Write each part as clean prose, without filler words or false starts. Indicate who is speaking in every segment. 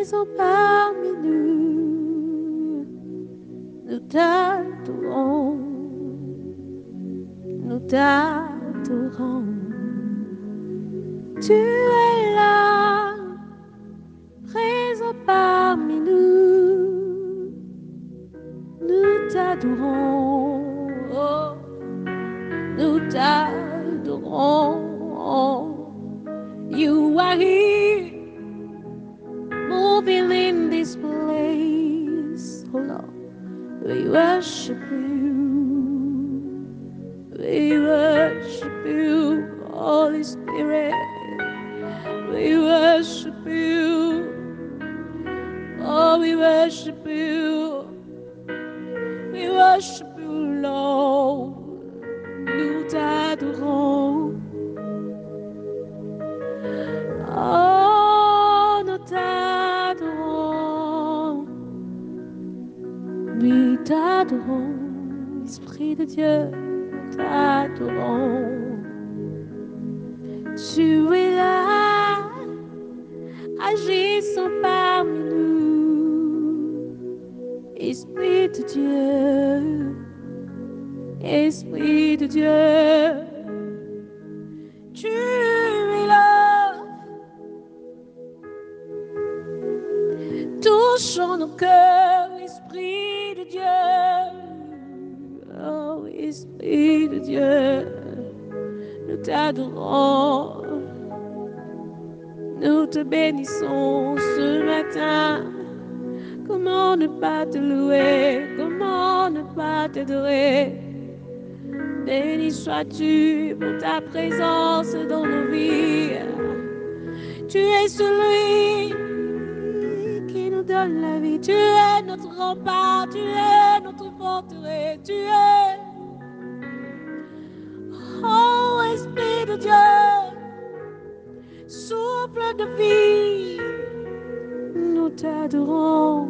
Speaker 1: présent parmi nous. Nous t'adorons, nous t'adorons. Tu es là, présent parmi nous. Nous t'adorons, oh, nous t'adorons. You are here, moving in this place. Oh Lord, we worship you. We worship you, Holy Spirit. We worship you. Oh, we worship you. We worship you, Lord. Nous t'adorons. Oh, nous t'adorons. Oui, t'adorons. Esprit de Dieu, nous t'adorons. Tu es là, agissant parmi nous. Esprit de Dieu, Esprit de Dieu, tu es là, touchant nos cœurs, Esprit de Dieu, oh Esprit de Dieu, nous t'adorons, nous te bénissons ce matin. Comment ne pas te louer, comment ne pas t'adorer? Béni sois-tu pour ta présence dans nos vies. Tu es celui qui nous donne la vie. Tu es notre rempart, tu es notre forteresse. Tu es, oh Esprit de Dieu, souffle de vie. Nous t'adorons.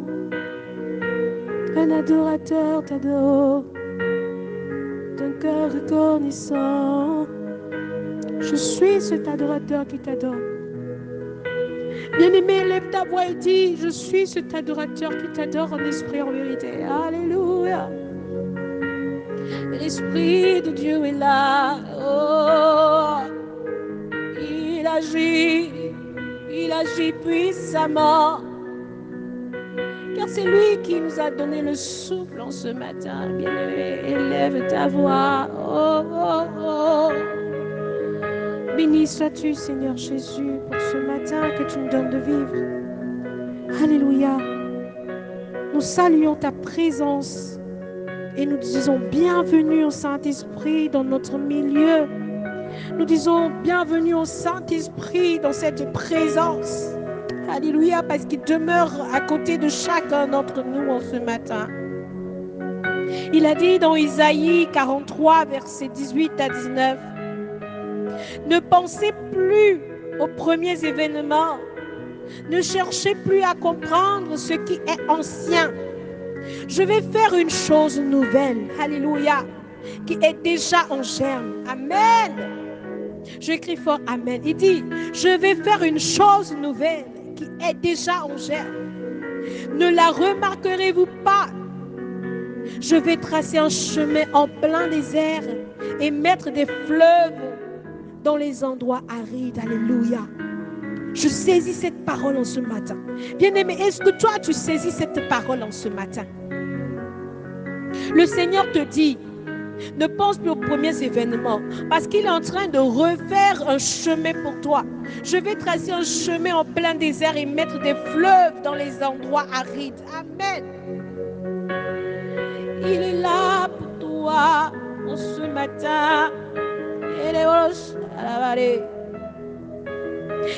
Speaker 1: Un adorateur t'adore. D'un cœur reconnaissant. Je suis cet adorateur qui t'adore. Bien-aimé, lève ta voix et dis, je suis cet adorateur qui t'adore en esprit, en vérité. Alléluia. L'Esprit de Dieu est là. Oh, il agit puissamment. Car c'est lui qui nous a donné le souffle en ce matin. Bien-aimé, élève ta voix. Oh, oh, oh. Béni sois-tu, Seigneur Jésus, pour ce matin que tu nous donnes de vivre. Alléluia. Nous saluons ta présence et nous disons bienvenue au Saint-Esprit dans notre milieu. Nous disons bienvenue au Saint-Esprit dans cette présence. Alléluia, parce qu'il demeure à côté de chacun d'entre nous en ce matin. Il a dit dans Isaïe 43, versets 18 à 19, ne pensez plus aux premiers événements, ne cherchez plus à comprendre ce qui est ancien. Je vais faire une chose nouvelle, alléluia, qui est déjà en germe. Amen. Je crie fort Amen. Il dit, je vais faire une chose nouvelle qui est déjà en germe. Ne la remarquerez-vous pas? Je vais tracer un chemin en plein désert et mettre des fleuves dans les endroits arides. Alléluia. Je saisis cette parole en ce matin. Bien-aimé, est-ce que toi tu saisis cette parole en ce matin? Le Seigneur te dit, ne pense plus aux premiers événements parce qu'il est en train de refaire un chemin pour toi. Je vais tracer un chemin en plein désert et mettre des fleuves dans les endroits arides. Amen. Il est là pour toi en ce matin.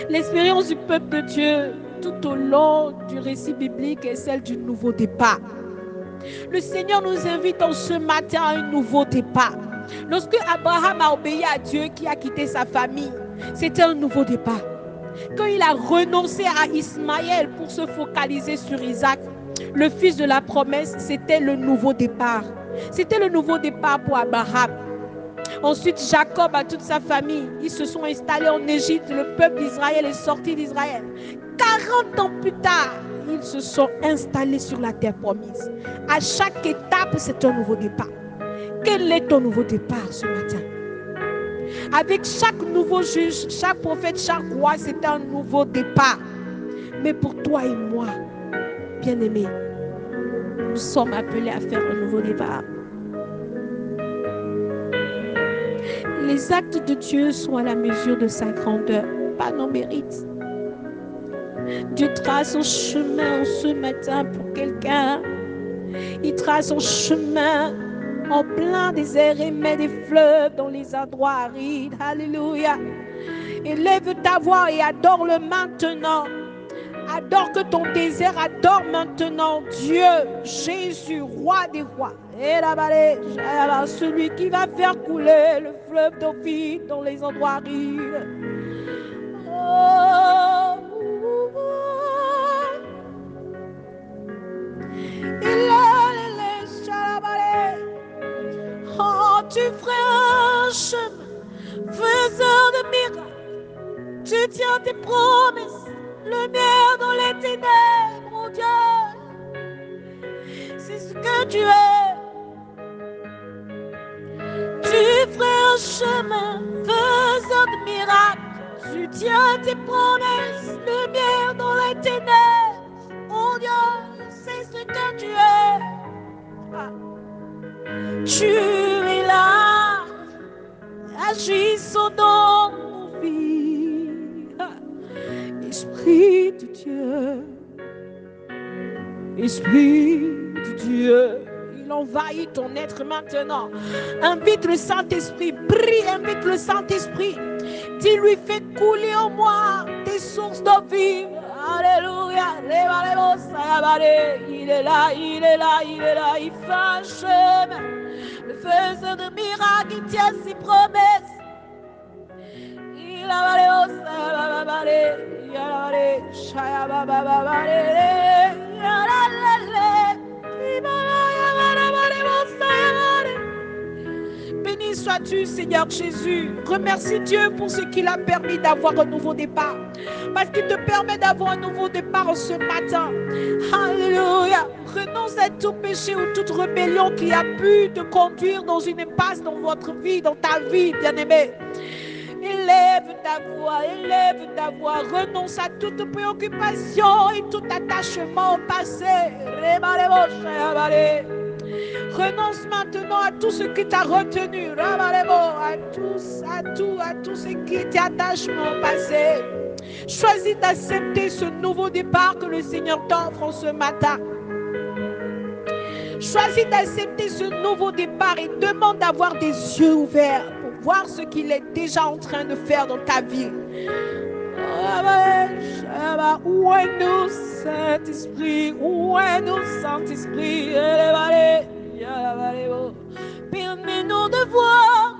Speaker 1: L'expérience du peuple de Dieu tout au long du récit biblique est celle du nouveau départ. Le Seigneur nous invite en ce matin à un nouveau départ. Lorsque Abraham a obéi à Dieu qui a quitté sa famille, c'était un nouveau départ. Quand il a renoncé à Ismaël pour se focaliser sur Isaac, le fils de la promesse, c'était le nouveau départ. C'était le nouveau départ pour Abraham. Ensuite, Jacob a toute sa famille. Ils se sont installés en Égypte. Le peuple d'Israël est sorti d'Israël. 40 ans plus tard, ils se sont installés sur la terre promise. À chaque étape, c'est un nouveau départ. Quel est ton nouveau départ ce matin? Avec chaque nouveau juge, chaque prophète, chaque roi, c'est un nouveau départ. Mais pour toi et moi, bien-aimés, nous sommes appelés à faire un nouveau départ. Les actes de Dieu sont à la mesure de sa grandeur, pas nos mérites. Dieu trace un chemin ce matin pour quelqu'un. Il trace un chemin en plein désert et met des fleuves dans les endroits arides. Alléluia. Élève ta voix et adore-le maintenant. Adore que ton désert, adore maintenant Dieu, Jésus, roi des rois. Et là-bas, celui qui va faire couler le fleuve d'eau vive dans les endroits arides. Oh, tu feras un chemin, faiseur de miracles. Tu tiens tes promesses, lumière dans les ténèbres, mon Dieu. C'est ce que tu es. Tu feras un chemin, faiseur de miracles. Tu tiens tes promesses, lumière dans les ténèbres, mon Dieu. C'est ce que tu es. Tu es là, agissant dans nos vies. Esprit de Dieu, Esprit de Dieu, il envahit ton être maintenant. Invite le Saint-Esprit, prie, invite le Saint-Esprit. Dis-lui, fais couler en moi des sources d'eau vive. Alléluia. Il est là, il est là, il est là, il fait un chemin. Le faiseur de miracles, il tient ses promesses. Il a béni sois-tu, Seigneur Jésus. Remercie Dieu pour ce qu'il a permis d'avoir un nouveau départ. Parce qu'il te permet d'avoir un nouveau départ ce matin. Alléluia. Renonce à tout péché ou toute rébellion qui a pu te conduire dans une impasse dans votre vie, dans ta vie, bien-aimé. Élève ta voix, renonce à toute préoccupation et tout attachement au passé. Renonce maintenant à tout ce qui t'a retenu, à tout ce qui t'attache au passé. Choisis d'accepter ce nouveau départ que le Seigneur t'offre en ce matin. Choisis d'accepter ce nouveau départ et demande d'avoir des yeux ouverts pour voir ce qu'il est déjà en train de faire dans ta vie. Où est nous, Saint-Esprit? Où est nous, Saint-Esprit? Permets-nous de voir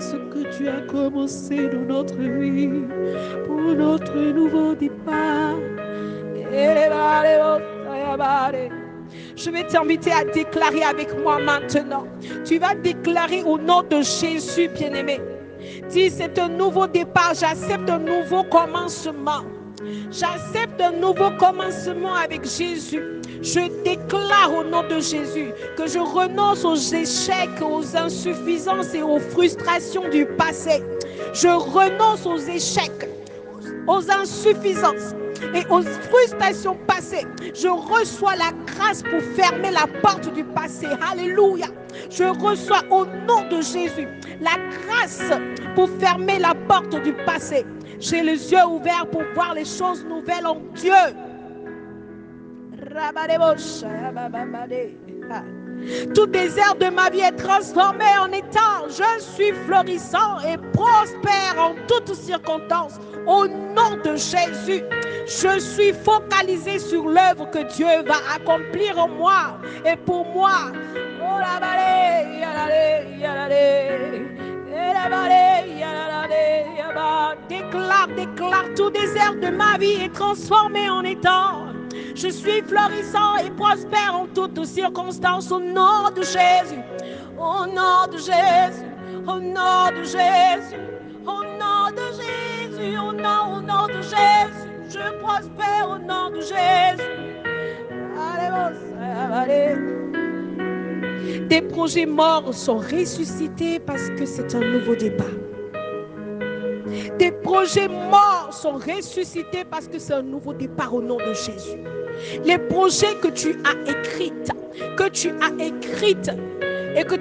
Speaker 1: ce que tu as commencé dans notre vie pour notre nouveau départ. Je vais t'inviter à déclarer avec moi maintenant. Tu vas déclarer au nom de Jésus, bien-aimé. Dis, c'est un nouveau départ, j'accepte un nouveau commencement. J'accepte un nouveau commencement avec Jésus. Je déclare au nom de Jésus que je renonce aux échecs, aux insuffisances et aux frustrations du passé. Je renonce aux échecs, aux insuffisances et aux frustrations passées. Je reçois la grâce pour fermer la porte du passé. Alléluia. Je reçois au nom de Jésus la grâce pour fermer la porte du passé. J'ai les yeux ouverts pour voir les choses nouvelles en Dieu. Tout désert de ma vie est transformé en étang. Je suis florissant et prospère en toutes circonstances. Au nom de Jésus, je suis focalisé sur l'œuvre que Dieu va accomplir en moi et pour moi. Déclare, tout désert de ma vie est transformé en étang. Je suis florissant et prospère en toutes circonstances au nom de Jésus. Au nom de Jésus, au nom de Jésus, au nom de Jésus, au nom de Jésus, je prospère au nom de Jésus. Des projets morts sont ressuscités parce que c'est un nouveau départ. Des projets morts sont ressuscités parce que c'est un nouveau départ au nom de Jésus. Les projets que tu as écrits et que tu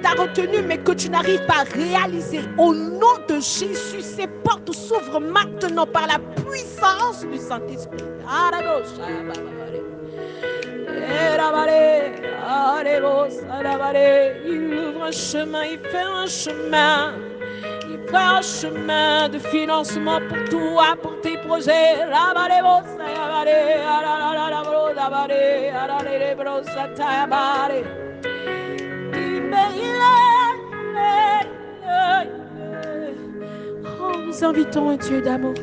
Speaker 1: as retenus mais que tu n'arrives pas à réaliser, au nom de Jésus, ces portes s'ouvrent maintenant par la puissance du Saint-Esprit. Il ouvre un chemin, il fait un chemin. Il fait un chemin de financement pour toi, pour tes projets. Oh, nous invitons un Dieu d'amour.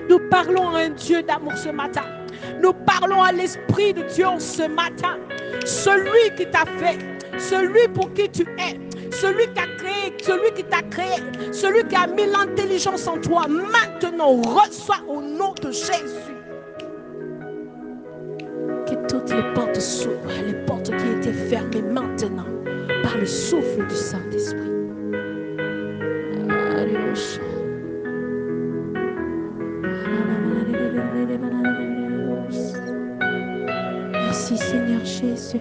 Speaker 1: Nous parlons à un Dieu d'amour ce matin. Nous parlons à l'Esprit de Dieu ce matin. Celui qui t'a fait, celui pour qui tu es, celui qui t'a créé, celui qui a mis l'intelligence en toi, maintenant reçois au nom de Jésus. Que toutes les portes s'ouvrent, les portes qui étaient fermées maintenant par le souffle du Saint-Esprit. Merci Seigneur Jésus.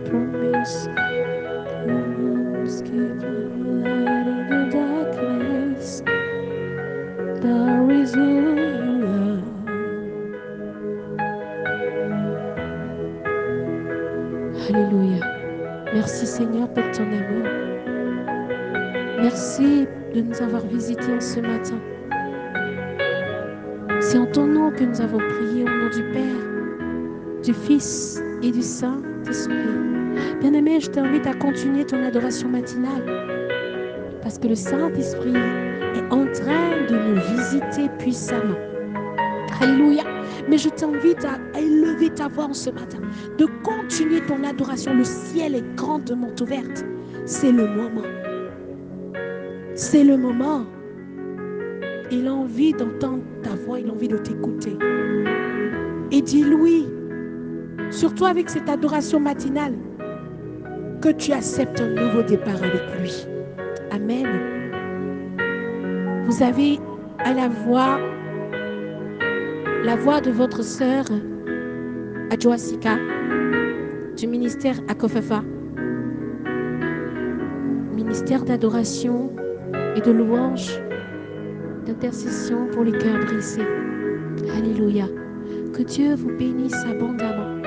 Speaker 1: Promise, give light in the darkness. There is love. Alléluia. Merci Seigneur pour ton amour. Merci de nous avoir visités en ce matin. C'est en ton nom que nous avons prié, au nom du Père, du Fils et du Saint-Esprit. Bien-aimé, je t'invite à continuer ton adoration matinale parce que le Saint-Esprit est en train de nous visiter puissamment. Alléluia. Mais je t'invite à élever ta voix en ce matin, de continuer ton adoration. Le ciel est grandement ouvert. C'est le moment. C'est le moment. Il a envie d'entendre ta voix, il a envie de t'écouter. Et dis-lui, surtout avec cette adoration matinale, que tu acceptes un nouveau départ avec lui. Amen. Vous avez à la voix de votre sœur Adjoasika du ministère Akofafa, ministère d'adoration et de louange, d'intercession pour les cœurs brisés. Alléluia. Que Dieu vous bénisse abondamment,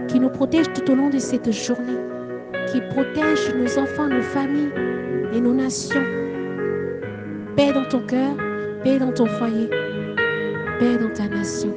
Speaker 1: qu'il nous protège tout au long de cette journée, qu'il protège nos enfants, nos familles et nos nations. Paix dans ton cœur, paix dans ton foyer, paix dans ta nation.